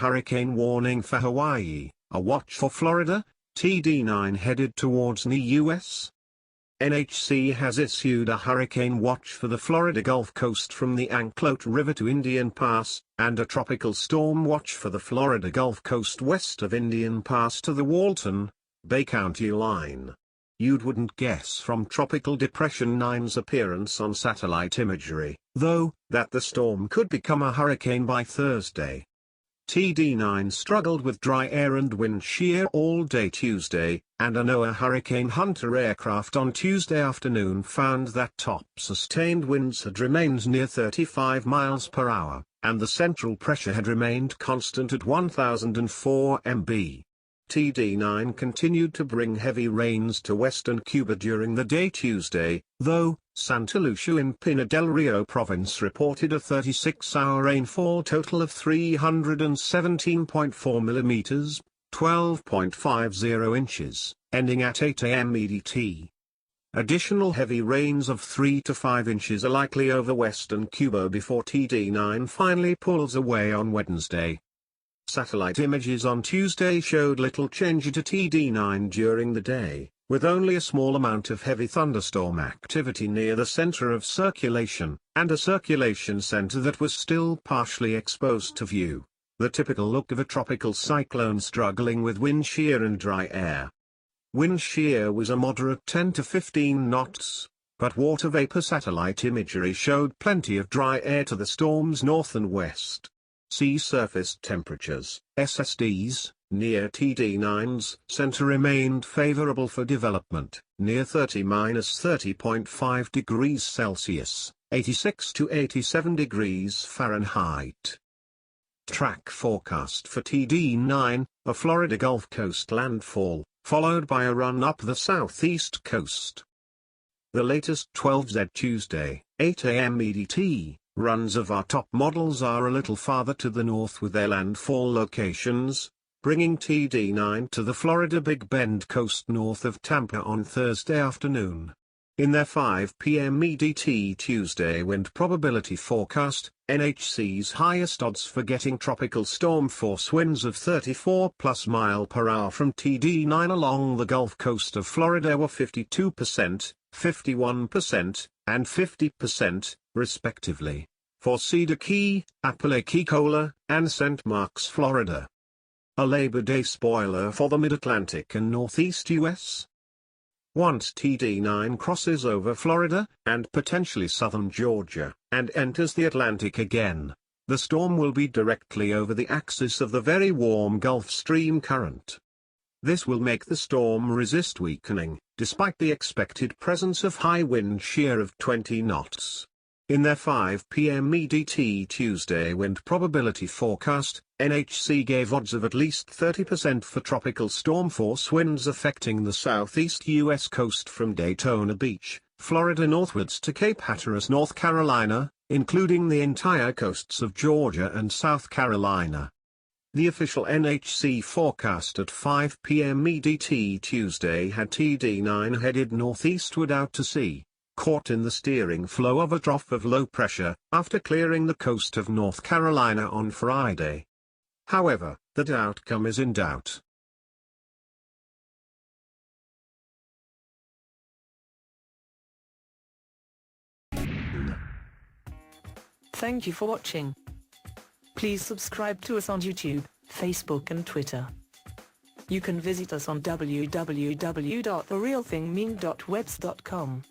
hurricane warning for Hawaii, a watch for Florida, TD9 headed towards the U.S. NHC has issued a hurricane watch for the Florida Gulf Coast from the Anclote River to Indian Pass, and a tropical storm watch for the Florida Gulf Coast west of Indian Pass to the Walton, Bay County line. You wouldn't guess from Tropical Depression 9's appearance on satellite imagery, though, that the storm could become a hurricane by Thursday. TD9 struggled with dry air and wind shear all day Tuesday, and a NOAA Hurricane Hunter aircraft on Tuesday afternoon found that top sustained winds had remained near 35 miles per hour, and the central pressure had remained constant at 1004 MB. TD9 continued to bring heavy rains to western Cuba during the day Tuesday, though, Santa Lucia in Pinar del Rio province reported a 36-hour rainfall total of 317.4 millimeters, 12.50 inches, ending at 8 a.m. EDT. Additional heavy rains of 3 to 5 inches are likely over western Cuba before TD9 finally pulls away on Wednesday. Satellite images on Tuesday showed little change to TD9 during the day, with only a small amount of heavy thunderstorm activity near the center of circulation, and a circulation center that was still partially exposed to view, the typical look of a tropical cyclone struggling with wind shear and dry air. Wind shear was a moderate 10 to 15 knots, but water vapor satellite imagery showed plenty of dry air to the storm's north and west. Sea surface temperatures, SSDs, near TD9's center remained favorable for development, near 30–30.5 degrees Celsius, 86 to 87 degrees Fahrenheit. Track forecast for TD9, a Florida Gulf Coast landfall, followed by a run up the southeast coast. The latest 12Z Tuesday, 8 a.m. EDT. Runs of our top models are a little farther to the north with their landfall locations, bringing TD9 to the Florida Big Bend coast north of Tampa on Thursday afternoon. In their 5 p.m. EDT Tuesday wind probability forecast, NHC's highest odds for getting tropical storm force winds of 34+ mph from TD9 along the Gulf Coast of Florida were 52%, 51%, and 50%, respectively, for Cedar Key, Apalachicola, and St. Marks, Florida. A Labor Day spoiler for the Mid-Atlantic and Northeast U.S. Once TD9 crosses over Florida, and potentially southern Georgia, and enters the Atlantic again, the storm will be directly over the axis of the very warm Gulf Stream current. This will make the storm resist weakening, despite the expected presence of high wind shear of 20 knots. In their 5 p.m. EDT Tuesday wind probability forecast, NHC gave odds of at least 30% for tropical storm force winds affecting the southeast U.S. coast from Daytona Beach, Florida northwards to Cape Hatteras, North Carolina, including the entire coasts of Georgia and South Carolina. The official NHC forecast at 5 p.m. EDT Tuesday had TD9 headed northeastward out to sea, caught in the steering flow of a trough of low pressure, after clearing the coast of North Carolina on Friday. However, that outcome is in doubt. Thank you for watching. Please subscribe to us on YouTube, Facebook and Twitter. You can visit us on www.therealthingmeme.webs.com.